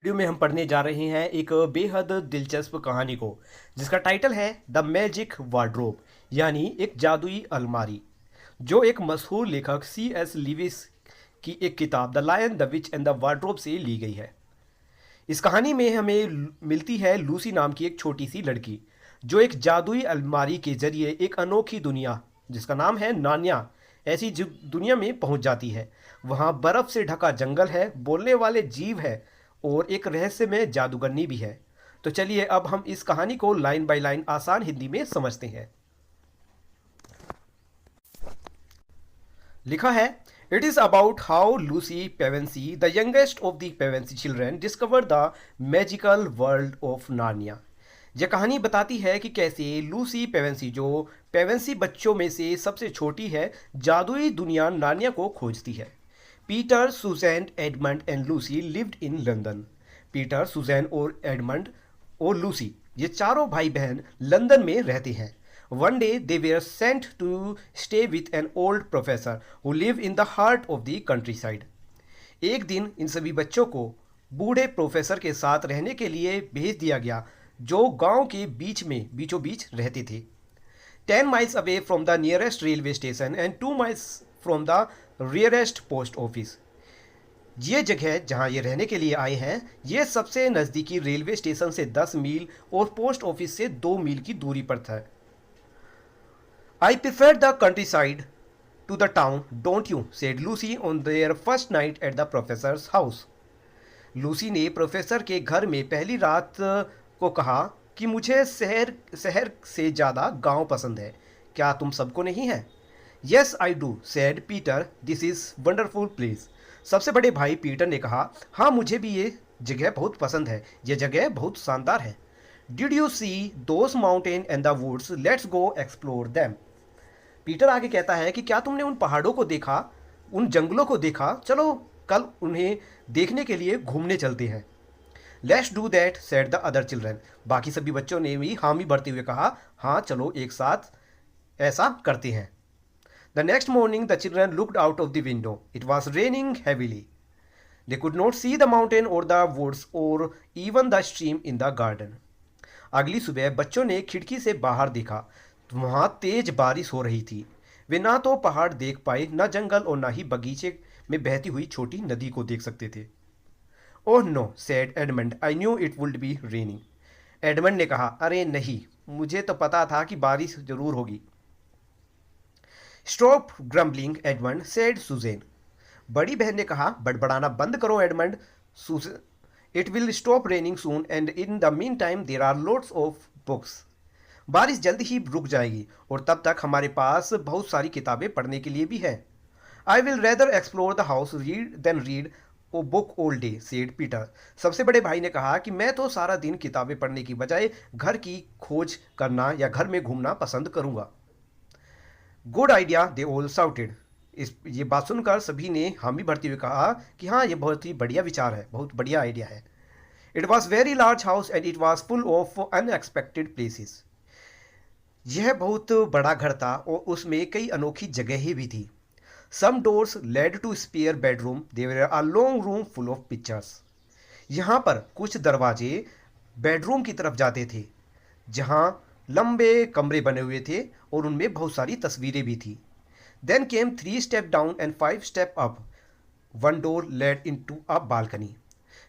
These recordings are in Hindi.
वीडियो में हम पढ़ने जा रहे हैं एक बेहद दिलचस्प कहानी को जिसका टाइटल है द मैजिक वार्डरोब यानी एक जादुई अलमारी, जो एक मशहूर लेखक C.S. लिविस की एक किताब the lion the witch and the wardrobe से ली गई है। इस कहानी में हमें मिलती है लूसी नाम की एक छोटी सी लड़की जो एक जादुई अलमारी के जरिए एक अनोखी दुनिया जिसका नाम है नान्या ऐसी दुनिया में पहुंच जाती है। वहां बर्फ से ढका जंगल है, बोलने वाले जीव है और एक रहस्यमय जादूगरनी भी है। तो चलिए अब हम इस कहानी को लाइन बाय लाइन आसान हिंदी में समझते हैं। लिखा है, it is about how Lucy Pevensie the youngest of the Pevensie children discover the magical world of Narnia. यह कहानी बताती है कि कैसे लूसी पेवेंसी, जो पेवेंसी बच्चों में से सबसे छोटी है, जादुई दुनिया नार्निया को खोजती है। Peter, Susan, Edmund and Lucy lived in London. Peter, Susan और एडमंड और लूसी ये चारों भाई बहन लंदन में रहते हैं। One day they were sent to stay with an old professor who live in the heart of the countryside. एक दिन इन सभी बच्चों को बूढ़े प्रोफेसर के साथ रहने के लिए भेज दिया गया, जो गांव के बीचों बीच रहते थे। 10 miles away from the nearest railway station and 2 miles from the nearest post office। ये जगह जहां ये रहने के लिए आए हैं, ये सबसे नज़दीकी रेलवे स्टेशन से 10 मील और पोस्ट ऑफिस से 2 मील की दूरी पर था। I prefer the countryside to the town, don't you, said Lucy on their first night at the professor's house. Lucy ने प्रोफेसर के घर में पहली रात को कहा कि मुझे शहर शहर से ज़्यादा गांव पसंद है। क्या तुम सबको नहीं है? Yes I do, said Peter, this is wonderful place. सबसे बड़े भाई पीटर ने कहा, हाँ मुझे भी ये जगह बहुत पसंद है, ये जगह बहुत शानदार है। Did you see those mountain and the woods, let's go explore them. Peter आगे कहता है कि क्या तुमने उन पहाड़ों को देखा, उन जंगलों को देखा? चलो कल उन्हें देखने के लिए घूमने चलते हैं। Let's do that, said the other children. बाकी सभी बच्चों ने भी हामी भरते हुए कहा, हाँ चलो एक साथ ऐसा करते हैं। The next morning the children looked out of the window, it was raining heavily. They could not see the mountain और द वुड्स और even the stream in the garden. अगली सुबह बच्चों ने खिड़की से बाहर देखा तो वहाँ तेज बारिश हो रही थी। वे ना तो पहाड़ देख पाए, न जंगल और न ही बगीचे में बहती हुई छोटी नदी को देख सकते थे। Oh no, said Edmund, I knew it would be raining. Edmund ने कहा, अरे नहीं, मुझे तो पता था कि बारिश जरूर होगी। Stop grumbling Edmund, said Susan. बड़ी बहन ने कहा, बड़बड़ाना बंद करो Edmund. It will stop raining soon and in the meantime there are loads of books. बारिश जल्द ही रुक जाएगी और तब तक हमारे पास बहुत सारी किताबें पढ़ने के लिए भी है। I will rather explore the house read then read a book all day, said Peter. सबसे बड़े भाई ने कहा कि मैं तो सारा दिन किताबें पढ़ने की बजाय घर की खोज करना या घर में घूमना पसंद करूंगा। Good idea, they all shouted. ये बात सुनकर सभी ने हामी भरते हुए कहा कि हाँ ये बहुत ही बढ़िया विचार है, बहुत बढ़िया आइडिया है। It was very large house and it was full of unexpected places. यह बहुत बड़ा घर था और उसमें कई अनोखी जगहें भी थी। Some doors led to spare bedroom, there a long room full of pictures. यहाँ पर कुछ दरवाजे बेडरूम की तरफ जाते थे, जहाँ लंबे कमरे बने हुए थे और उनमें बहुत सारी तस्वीरें भी थी। Then came 3 step down and 5 step up, one door led into a balcony.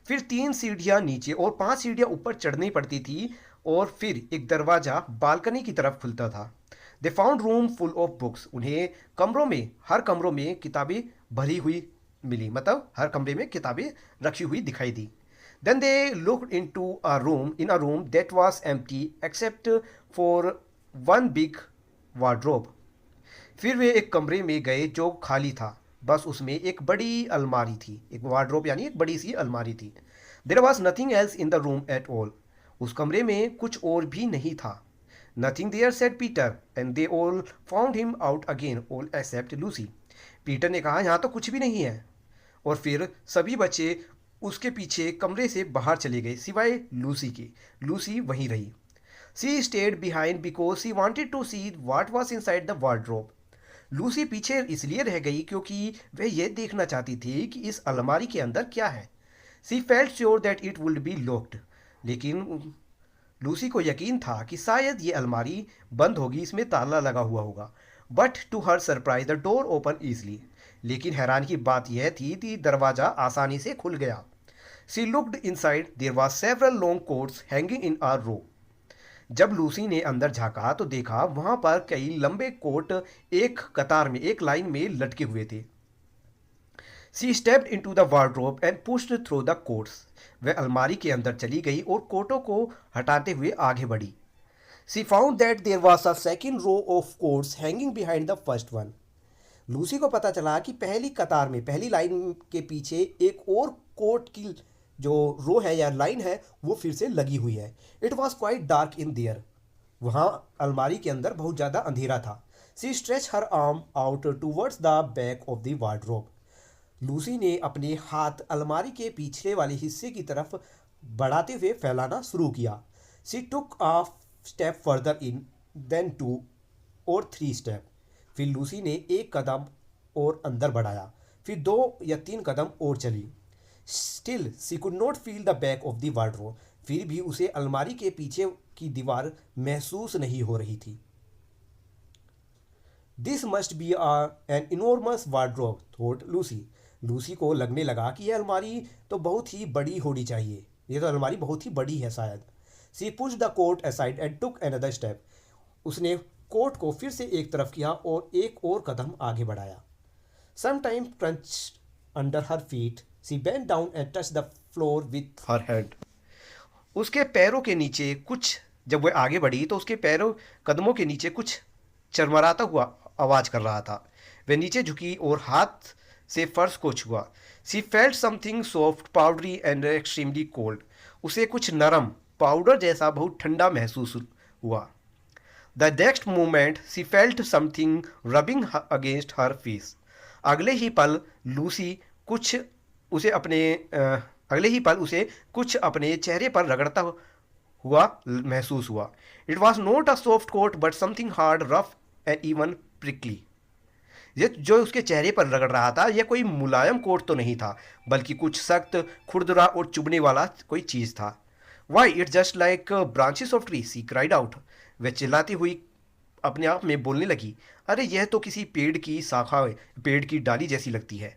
फिर 3 सीढ़ियाँ नीचे और 5 सीढ़ियाँ ऊपर चढ़नी पड़ती थी और फिर एक दरवाज़ा बालकनी की तरफ खुलता था। They found room full of books. उन्हें हर कमरों में किताबें भरी हुई मिली, मतलब हर कमरे में किताबें रखी हुई दिखाई दी। Then they looked into a room that was empty except for one big wardrobe. फिर वे एक कमरे में गए जो खाली था, बस उसमें एक बड़ी अलमारी थी। एक वार्डरोब यानी एक बड़ी सी अलमारी थी। There was nothing else in the room at all. उस कमरे में कुछ और भी नहीं था। Nothing there, said Peter, and they all found him out again, all except Lucy. Peter ने कहा, यहाँ तो कुछ भी नहीं है। और फिर सभी बच्चे उसके पीछे कमरे से बाहर चले गए, सिवाय लूसी के। लूसी वहीं रही। She stayed behind because she wanted to see what was inside the wardrobe. Lucy पीछे इसलिए रह गई क्योंकि वह यह देखना चाहती थी कि इस अलमारी के अंदर क्या है। सी felt sure that it would B locked, लेकिन लूसी को यकीन था कि शायद ये अलमारी बंद होगी, इसमें ताला लगा हुआ होगा। But to her surprise the door open easily, लेकिन हैरान की बात यह थी कि दरवाज़ा आसानी से खुल गया। She looked inside, there was several long coats hanging in a row. जब लूसी ने अंदर झांका तो देखा वहां पर कई लंबे कोट एक कतार में, एक लाइन में लटके हुए थे। She stepped into the wardrobe and pushed through the coats. वह अलमारी के अंदर चली गई और कोटों को हटाते हुए आगे बढ़ी। She found that there was a second row of coats hanging behind the first one. Lucy को पता चला कि पहली कतार में, पहली लाइन के पीछे एक और कोट की जो रो है या लाइन है वो फिर से लगी हुई है। It was quite dark in there. वहाँ अलमारी के अंदर बहुत ज़्यादा अंधेरा था। She stretch her arm out towards the back of the wardrobe. Lucy ने अपने हाथ अलमारी के पिछले वाले हिस्से की तरफ बढ़ाते हुए फैलाना शुरू किया। She took a step further in, then 2 और 3 स्टेप। फिर लूसी ने एक कदम और अंदर बढ़ाया, फिर 2 या 3 कदम और चली। Still she could not feel the back of the wardrobe. फिर भी उसे अलमारी के पीछे की दीवार महसूस नहीं हो रही थी। This must be an enormous wardrobe, thought Lucy. Lucy को लगने लगा कि यह अलमारी तो बहुत ही बड़ी होनी चाहिए, ये तो अलमारी बहुत ही बड़ी है शायद। She push the coat aside and took another step. उसने कोट को फिर से एक तरफ किया और एक और कदम आगे बढ़ाया। Some time crunch under her feet, she bent down and touch the floor with her hand. उसके पैरों के नीचे कुछ, जब वह आगे बढ़ी तो उसके पैरों, कदमों के नीचे कुछ चरमराता हुआ आवाज़ कर रहा था। वह नीचे झुकी और हाथ से फर्श को छुआ। सी felt something soft, powdery and extremely cold. उसे कुछ नरम, पाउडर जैसा, बहुत ठंडा महसूस हुआ। The next moment C felt something rubbing against her face. अगले ही पल लूसी कुछ उसे अपने अगले ही पल उसे कुछ अपने चेहरे पर रगड़ता हुआ महसूस हुआ। It was not a soft coat but something hard, rough and even prickly. ये जो उसके चेहरे पर रगड़ रहा था यह कोई मुलायम कोट तो नहीं था, बल्कि कुछ सख्त, खुरदरा और चुभने वाला कोई चीज़ था। Why it just like branches of tree, she cried out. वह चिल्लाती हुई अपने आप में बोलने लगी, अरे यह तो किसी पेड़ की शाखा, पेड़ की डाली जैसी लगती है।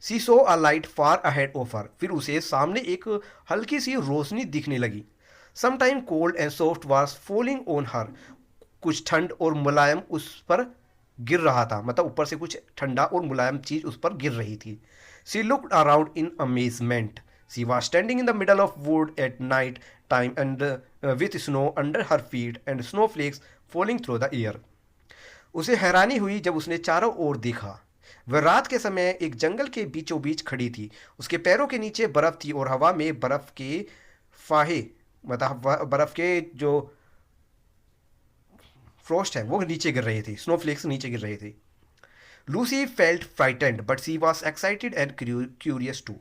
She saw a light far ahead of her. फिर उसे सामने एक हल्की सी रोशनी दिखने लगी। Some time cold and soft was falling on her. कुछ ठंड और मुलायम उस पर गिर रहा था, मतलब ऊपर से कुछ ठंडा और मुलायम चीज उस पर गिर रही थी। She looked around in amazement. She was standing in the middle of wood at night time and with snow under her feet and snow flakes falling through the air. उसे हैरानी हुई जब उसने चारों ओर देखा। वह रात के समय एक जंगल के बीचों बीच खड़ी थी। उसके पैरों के नीचे बर्फ थी और हवा में बर्फ के फाहे, मतलब बर्फ के जो फ्रॉस्ट है वो नीचे गिर रहे थे, स्नोफ्लेक्स नीचे गिर रहे थे। Lucy felt frightened but she was excited and curious too.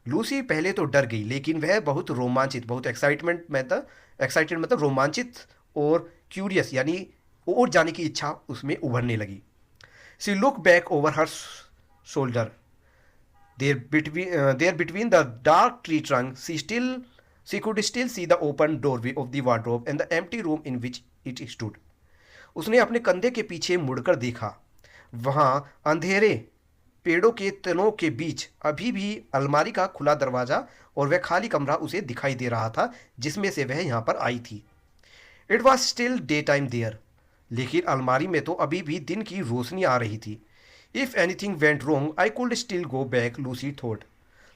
Lucy पहले तो डर गई, लेकिन वह बहुत रोमांचित, बहुत एक्साइटेड मतलब रोमांचित, और क्यूरियस यानी और जाने की इच्छा उसमें उभरने लगी। She look back over her shoulder. There between the dark tree trunk, she could still see the open doorway of the wardrobe and the empty room in which it stood. उसने अपने कंधे के पीछे मुड़कर देखा। वहां अंधेरे पेड़ों के तनों के बीच अभी भी अलमारी का खुला दरवाजा और वह खाली कमरा उसे दिखाई दे रहा था जिसमें से वह यहाँ पर आई थी। It was still daytime there, लेकिन अलमारी में तो अभी भी दिन की रोशनी आ रही थी। If anything went wrong I could still go back, Lucy thought.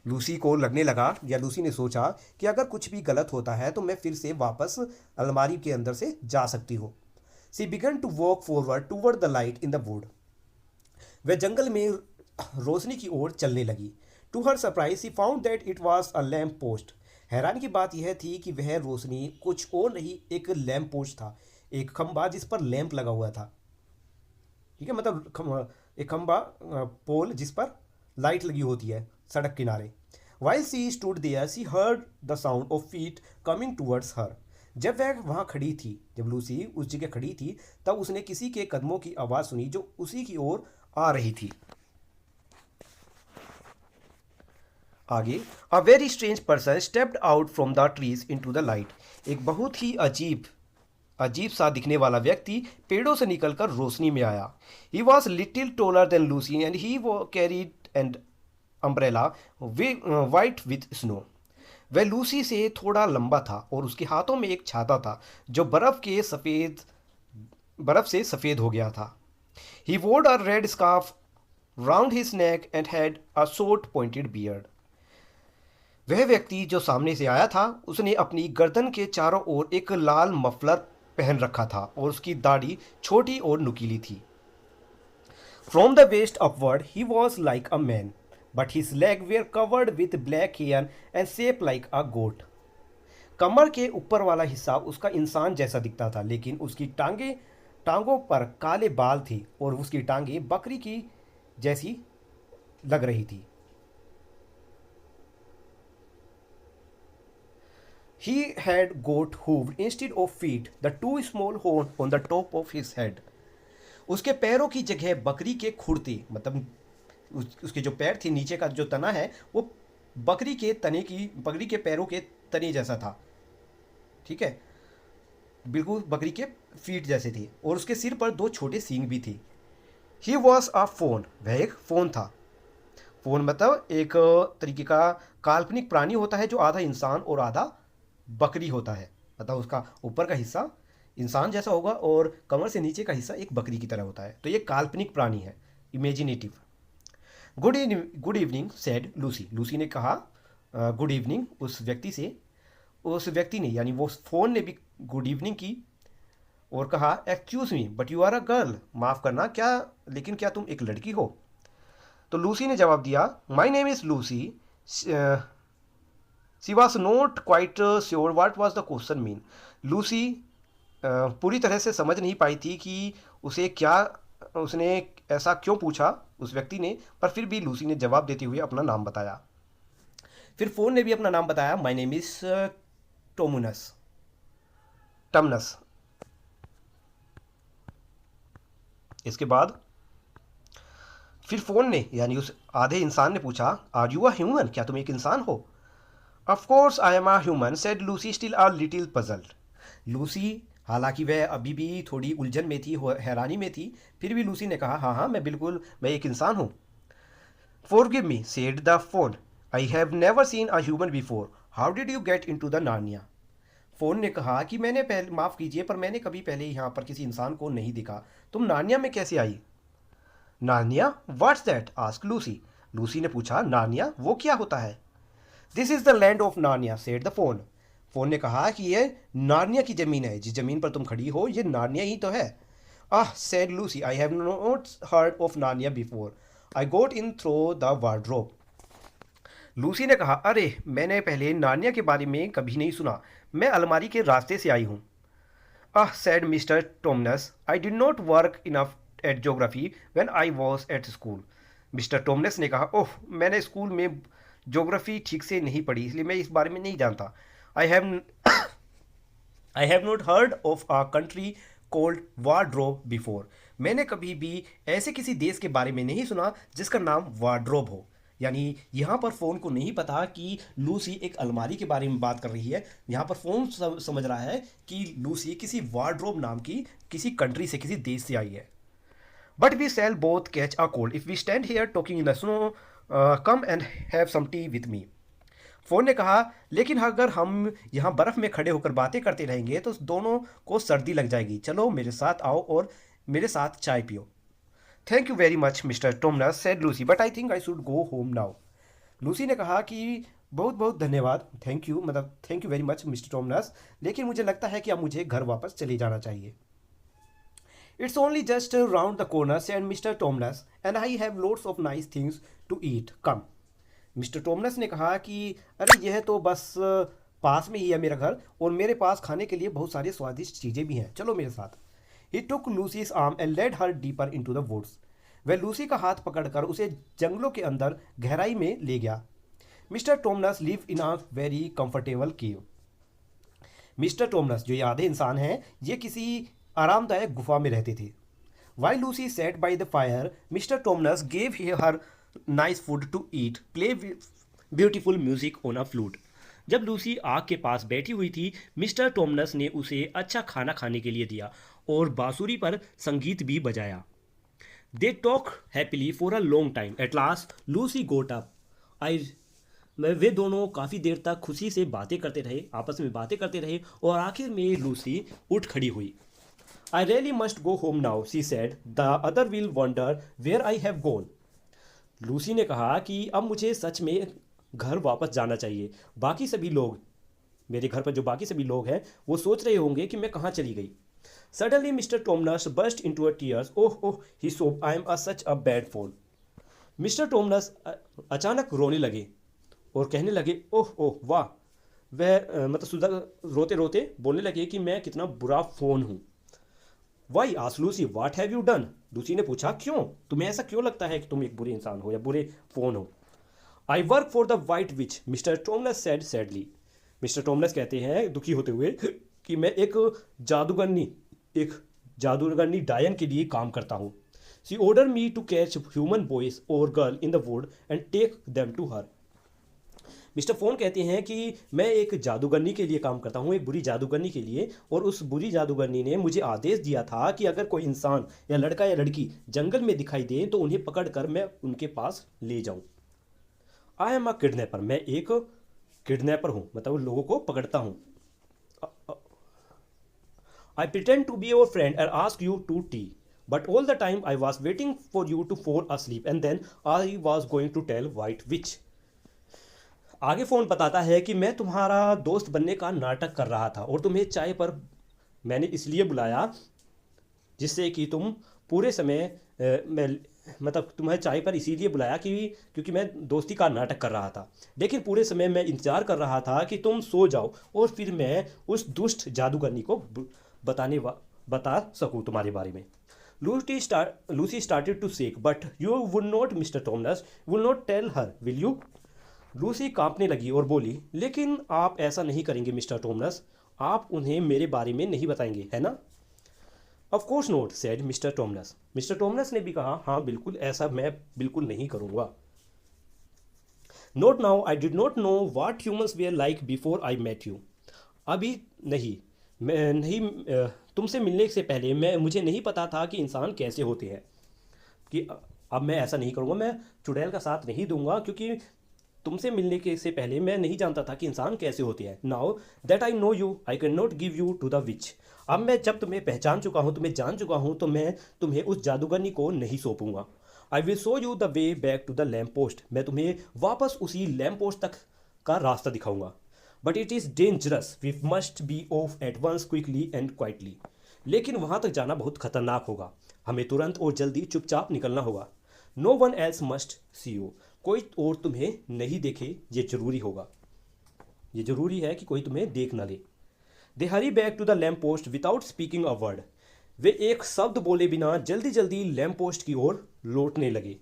Lucy को लगने लगा, या लूसी ने सोचा कि अगर कुछ भी गलत होता है तो मैं फिर से वापस अलमारी के अंदर से जा सकती हूँ। She began to walk forward toward the light in the wood. वह जंगल में रोशनी की ओर चलने लगी। To her surprise she found that it was a lamp post. हैरान की बात यह थी कि वह रोशनी कुछ और नहीं, एक लैम्प पोस्ट था, एक खंबा जिस पर लैंप लगा हुआ था। ठीक है, मतलब एक खंबा, पोल जिस पर लाइट लगी होती है सड़क किनारे। While she stood there she heard the sound of feet coming towards her. जब वह वहाँ खड़ी थी, जब लूसी उस जगह खड़ी थी, तब उसने किसी के कदमों की आवाज़ सुनी जो उसी की ओर आ रही थी। आगे, a very strange person stepped out from the trees into the light. एक बहुत ही अजीब अजीब सा दिखने वाला व्यक्ति पेड़ों से निकलकर रोशनी में आया। He was little taller than Lucy and he वो carried and umbrella white with snow. वह लूसी से थोड़ा लंबा था और उसके हाथों में एक छाता था जो बर्फ से सफ़ेद हो गया था। He wore a red scarf round his neck and had a short pointed beard. वह व्यक्ति जो सामने से आया था उसने अपनी गर्दन के चारों ओर एक लाल मफलर पहन रखा था और उसकी दाढ़ी छोटी और नुकीली थी। From the waist upward he was like a man but his leg were covered with black hair and shape like a goat. कमर के ऊपर वाला हिस्सा उसका इंसान जैसा दिखता था लेकिन उसकी टांगों पर काले बाल थे और उसकी टांगें बकरी की जैसी लग रही थी। He had got hooved instead of feet, the two small horns on the top of his head. उसके पैरों की जगह बकरी के खुरते मतलब उसके जो पैर थे नीचे का जो तना है वो बकरी के पैरों के तने जैसा था। ठीक है, बिल्कुल बकरी के फीट जैसे थे और उसके सिर पर दो छोटे सींग भी थे। ही वॉज अ फोन, वह एक फोन था। फोन मतलब एक तरीके का काल्पनिक प्राणी होता है जो आधा इंसान और आधा बकरी होता है। मतलब उसका ऊपर का हिस्सा इंसान जैसा होगा और कमर से नीचे का हिस्सा एक बकरी की तरह होता है। तो ये काल्पनिक प्राणी है, imaginative. Good evening said Lucy. लूसी ने कहा गुड इवनिंग उस व्यक्ति से। उस व्यक्ति ने यानी वो फ़ोन ने भी गुड इवनिंग की और कहा excuse me but you are a girl. माफ़ करना लेकिन क्या तुम एक लड़की हो? तो लूसी ने जवाब दिया my name is Lucy. She was not quite sure what was the question mean. Lucy पूरी तरह से समझ नहीं पाई थी कि उसने ऐसा क्यों पूछा उस व्यक्ति ने, पर फिर भी लूसी ने जवाब देते हुए अपना नाम बताया। फिर फ़ोन ने भी अपना नाम बताया, माई नेम इज़ टमनस। इसके बाद फिर फ़ोन ने यानी उस आधे इंसान ने पूछा आर यू अ ह्यूमन, क्या तुम एक इंसान हो? Of course I am a human said Lucy still a little puzzled. Lucy हालांकि वह अभी भी थोड़ी उलझन में थी, हैरानी में थी, फिर भी लूसी ने कहा हाँ मैं एक इंसान हूँ। Forgive me said the phone, I have never seen a human before, how did you get into the Narnia. Phone ने कहा कि मैंने पहले माफ़ कीजिए पर मैंने कभी पहले यहाँ पर किसी इंसान को नहीं देखा, तुम नार्निया में कैसे आई? Narnia what's that ask Lucy. लूसी ने पूछा नार्निया वो क्या होता है? This is the land of Narnia said the faun. Faun ने कहा कि ये नार्निया की ज़मीन है, जिस ज़मीन पर तुम खड़ी हो ये नार्निया ही तो है। Ah said Lucy I have not heard of Narnia before, I got in through the wardrobe. Lucy ने कहा अरे मैंने पहले नार्निया के बारे में कभी नहीं सुना, मैं अलमारी के रास्ते से आई हूँ। Ah said Mister Tumnus I did not work enough at geography when I was at school. Mister Tumnus ने कहा ओह मैंने स्कूल में ज्योग्राफी ठीक से नहीं पढ़ी इसलिए मैं इस बारे में नहीं जानता। I have I have not heard of a country cold wardrobe before. मैंने कभी भी ऐसे किसी देश के बारे में नहीं सुना जिसका नाम वार्ड्रोब हो। यानी यहाँ पर फ़ोन को नहीं पता कि लूसी एक अलमारी के बारे में बात कर रही है, यहाँ पर फ़ोन समझ रहा है कि लूसी किसी वार्ड्रोब नाम की किसी कंट्री से किसी देश से आई है। But we shall both catch a cold if we stand here talking in the snow, come and have some tea with me. Faun ने कहा लेकिन अगर हम यहाँ बर्फ़ में खड़े होकर बातें करते रहेंगे तो दोनों को सर्दी लग जाएगी, चलो मेरे साथ आओ और मेरे साथ चाय पियो। Thank you very much Mister Tumnus said Lucy but I think I should go home now. Lucy ने कहा कि बहुत बहुत धन्यवाद, thank you very much Mister Tumnus, लेकिन मुझे लगता है कि अब मुझे घर वापस चले जाना चाहिए। It's only just round the corner said Mister Tumnus and I have loads of nice things to eat, come. Mister Tumnus ने कहा कि अरे यह तो बस पास में ही है मेरा घर और मेरे पास खाने के लिए बहुत सारी स्वादिष्ट चीज़ें भी हैं, चलो मेरे साथ। He took Lucy's arm and led her deeper into the woods. वह लूसी का हाथ पकड़कर उसे जंगलों के अंदर गहराई में ले गया। Mister Tumnus live in a very comfortable cave. Mister Tumnus जो ये आधे इंसान हैं ये किसी आरामदायक गुफा में रहते थे। While Lucy sat by the fire Mister Tumnus gave her nice food to eat, beautiful music on a flute. जब लूसी आग के पास बैठी हुई थी, मिस्टर टॉमनस ने उसे अच्छा खाना खाने के लिए दिया और बांसुरी पर संगीत भी बजाया। They talk happily for a long time. At last Lucy got up. आई वे दोनों काफ़ी देर तक खुशी से बातें करते रहे, आपस में बातें करते रहे, और आखिर में लूसी उठ खड़ी हुई। I really must go home now, she said, the other will wonder where I have gone. Lucy ने कहा कि अब मुझे सच में घर वापस जाना चाहिए। बाकी सभी लोग, मेरे घर पर जो बाकी सभी लोग हैं, वो सोच रहे होंगे कि मैं कहाँ चली गई। Suddenly Mister Tumnus burst into a tears. Oh oh, he sob, I am a such a bad faun. Mister Tumnus अचानक रोने लगे और कहने लगे, ओह ओह वाह। वह मतलब सुधा रोते रोते बोलने लगे कि मैं कितना बुरा फ़ोन हूँ। Why asked Lucy, what have you done. Lucy ने पूछा, क्यों, तुम्हें ऐसा क्यों लगता है कि तुम एक बुरे इंसान हो या बुरे फ़ोन हो। I work for the White Witch, Mister Tumnus said sadly. Mister Tumnus कहते हैं दुखी होते हुए कि मैं एक जादूगरनी डायन के लिए काम करता हूँ। She order me to catch human boys और girl in the wood and take them to her. Mister faun कहते हैं कि मैं एक जादूगरनी के लिए काम करता हूँ, एक बुरी जादूगरनी के लिए, और उस बुरी जादूगरनी ने मुझे आदेश दिया था कि अगर कोई इंसान या लड़का या लड़की जंगल में दिखाई दे तो उन्हें पकड़कर मैं उनके पास ले जाऊँ। आई एम अ किडनैपर, मैं एक किडनैपर हूँ, मतलब लोगों को पकड़ता हूँ। I pretend to be your friend and ask you to tea, but all the time I was waiting for you to fall asleep and then I was going to tell White Witch. आगे फ़ोन बताता है कि मैं तुम्हारा दोस्त बनने का नाटक कर रहा था और तुम्हें चाय पर मैंने इसलिए बुलाया जिससे कि तुम पूरे समय मैं मतलब तुम्हें चाय पर इसीलिए बुलाया कि क्योंकि मैं दोस्ती का नाटक कर रहा था, लेकिन पूरे समय मैं इंतज़ार कर रहा था कि तुम सो जाओ और फिर मैं उस दुष्ट जादूगरनी को बता सकूं तुम्हारे बारे में। Lucy started to shake, but you would not Mister Tumnus, would not tell her, will you. Lucy कांपने लगी और बोली, लेकिन आप ऐसा नहीं करेंगे मिस्टर टॉमनस, आप उन्हें मेरे बारे में नहीं बताएंगे, है ना। Of course not, said Mister Tumnus. Mister Tumnus ने भी कहा, हाँ बिल्कुल, ऐसा मैं बिल्कुल नहीं करूँगा। Not now, I did not know what humans were like before I met you. अभी नहीं, मैं नहीं तुमसे मिलने से पहले मुझे नहीं पता था कि इंसान कैसे होते हैं। कि अब मैं ऐसा नहीं करूँगा, मैं चुड़ैल का साथ नहीं दूंगा, क्योंकि तुमसे मिलने के से पहले मैं नहीं जानता था कि इंसान कैसे होते हैं। Now that I know you, I can not give you to the witch. अब मैं जब तुम्हें पहचान चुका हूँ, तुम्हें जान चुका हूँ, तो मैं तुम्हें उस जादूगरनी को नहीं सौंपूंगा। I will show you the way back to the lamp post, मैं तुम्हें वापस उसी लैम्प पोस्ट तक का रास्ता दिखाऊंगा। But it is dangerous, we must be off at once quickly and quietly. लेकिन वहाँ तक जाना बहुत खतरनाक होगा, हमें तुरंत और जल्दी चुपचाप निकलना होगा। No one else must see you, कोई और तुम्हें नहीं देखे, ये जरूरी होगा, ये जरूरी है कि कोई तुम्हें देख ना ले। They hurry back to the lamp post without speaking a word, वे एक शब्द बोले बिना जल्दी जल्दी लैम्प पोस्ट की ओर लौटने लगे।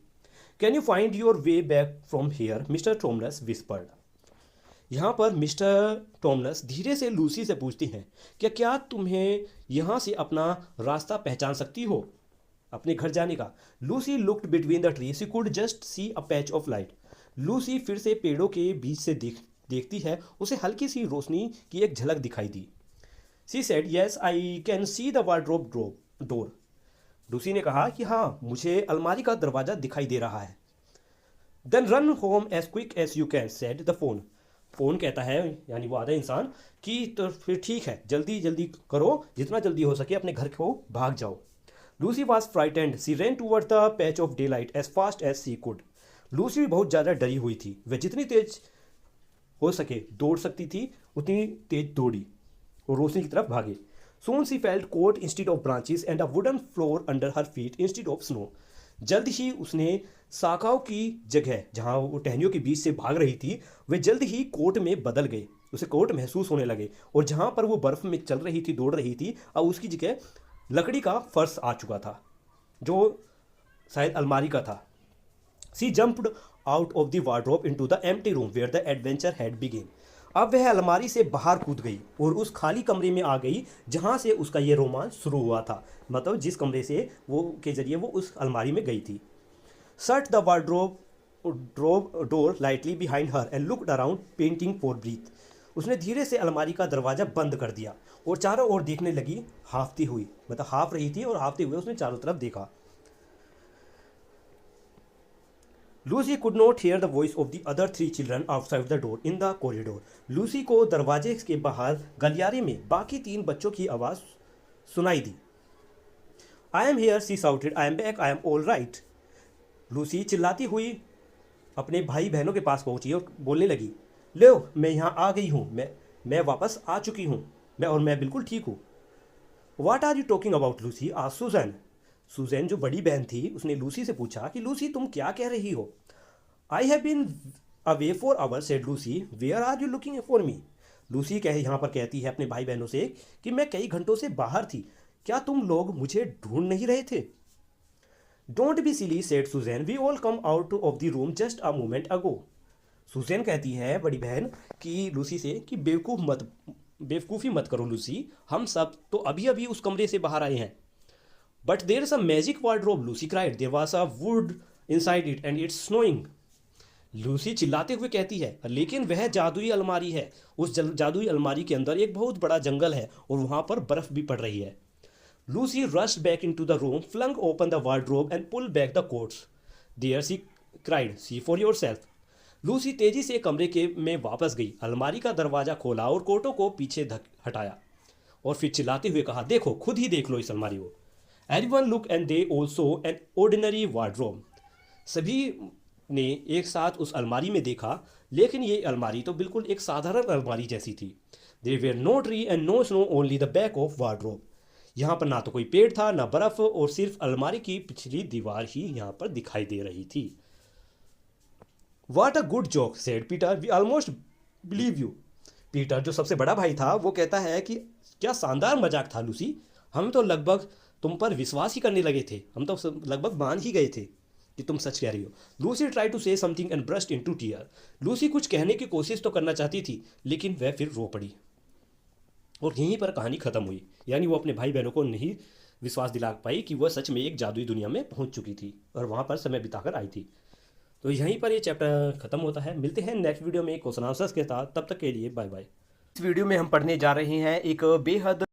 Can you find your way back from here, Mister Tumnus whispered. यहाँ पर मिस्टर टॉमनस धीरे से लूसी से पूछती हैं, क्या तुम्हें यहाँ से अपना रास्ता पहचान सकती हो, अपने घर जाने का। Lucy looked between the tree, she could just see a patch of light. Lucy फिर से पेड़ों के बीच से देखती है, उसे हल्की सी रोशनी की एक झलक दिखाई दी। She said, yes I can see the wardrobe door. Lucy ने कहा कि हाँ, मुझे अलमारी का दरवाज़ा दिखाई दे रहा है। Then run home as quick as you can, said the faun. Faun कहता है, यानी वो आधा इंसान, कि तो फिर ठीक है, जल्दी जल्दी करो, जितना जल्दी हो सके अपने घर को भाग जाओ। Lucy was frightened, she ran toward the patch of daylight as fast as she could. Lucy भी बहुत ज़्यादा डरी हुई थी, वह जितनी तेज हो सके दौड़ सकती थी उतनी तेज दौड़ी और रोशनी की तरफ भागे। Soon she felt coat instead of branches and a wooden floor under her feet instead of snow. जल्द ही उसने शाखाओं की जगह जहाँ वो टहनियों के बीच से भाग रही थी, वे जल्द ही कोट में बदल गए, उसे कोट महसूस होने लगे, और जहाँ पर वो बर्फ़ में चल रही थी, दौड़ रही थी, अब उसकी जगह लकड़ी का फर्श आ चुका था, जो शायद अलमारी का था। She jumped out of the wardrobe into the empty room where the adventure had begin. अब वह अलमारी से बाहर कूद गई और उस खाली कमरे में आ गई जहाँ से उसका ये रोमांच शुरू हुआ था, मतलब जिस कमरे से वो के जरिए वो उस अलमारी में गई थी। Shut the wardrobe door lightly behind her and looked around panting for breath. उसने धीरे से अलमारी का दरवाज़ा बंद कर दिया और चारों ओर देखने लगी, हाफती हुई, मतलब हाफ रही थी और हाफते हुए उसने चारों तरफ देखा। Lucy could not here the voice of the other three children outside the door in the corridor. Lucy को दरवाजे के बाहर गलियारे में बाकी 3 बच्चों की आवाज़ सुनाई दी। I am here, she shouted, I am back, I am all right. Lucy चिल्लाती हुई अपने भाई बहनों के पास पहुंची और बोलने लगी, लो मैं यहाँ आ गई हूँ, मैं वापस आ चुकी हूँ, मैं बिल्कुल ठीक हूँ। What are you talking about Lucy, आज सुजैन। सुजैन जो बड़ी बहन थी उसने लूसी से पूछा कि लूसी तुम क्या कह रही हो। I have been away for hour, said Lucy, where are you looking for me. Lucy यहाँ पर कहती है अपने भाई बहनों से कि मैं कई घंटों से बाहर थी, क्या तुम लोग मुझे ढूंढ नहीं रहे थे। Don't be silly, said Susan, we all come out of the room just a moment ago. Susan कहती है बड़ी बहन कि लूसी से कि बेवकूफ़ी मत करो लूसी, हम सब तो अभी अभी उस कमरे से बाहर आए हैं। But there is a magic wardrobe, Lucy cried, there was a wood inside it and it's snowing. Lucy चिल्लाते हुए कहती है लेकिन वह जादुई अलमारी है, उस जादुई अलमारी के अंदर एक बहुत बड़ा जंगल है और वहाँ पर बर्फ़ भी पड़ रही है। Lucy rushed back into the room, flung open the wardrobe and pulled back the coats. There she cried, see for yourself. Lucy तेजी से कमरे में वापस गई, अलमारी का दरवाज़ा खोला और कोटों को पीछे हटाया और फिर चिल्लाते हुए कहा, देखो, खुद ही देख लो इस अलमारी को। Everyone looked and they also an ordinary wardrobe. सभी ने एक साथ उस अलमारी में देखा, लेकिन ये अलमारी तो बिल्कुल एक साधारण अलमारी जैसी थी। There were no tree and no snow, only the back of wardrobe. यहाँ पर ना तो कोई पेड़ था ना बर्फ और सिर्फ अलमारी की पिछली दीवार ही यहाँ पर दिखाई दे रही थी। What a good joke, said Peter. We almost believe you. Peter जो सबसे बड़ा भाई था वो कहता है कि क्या शानदार मजाक था लूसी, हम तो लगभग तुम पर विश्वास ही करने लगे थे, हम तो लगभग मान ही गए थे कि तुम सच कह रही हो। Lucy try to say something and burst into tear. Lucy कुछ कहने की कोशिश तो करना चाहती थी लेकिन वह फिर रो पड़ी और यहीं पर कहानी ख़त्म हुई। यानी वो अपने भाई बहनों को नहीं विश्वास दिला पाई कि वह सच में एक जादुई दुनिया में पहुंच चुकी थी और वहां पर समय बिताकर आई थी। तो यहीं पर ये चैप्टर ख़त्म होता है। मिलते हैं नेक्स्ट वीडियो में क्वेश्चन आंसर्स के साथ, तब तक के लिए बाय बाय। इस वीडियो में हम पढ़ने जा रहे हैं एक बेहद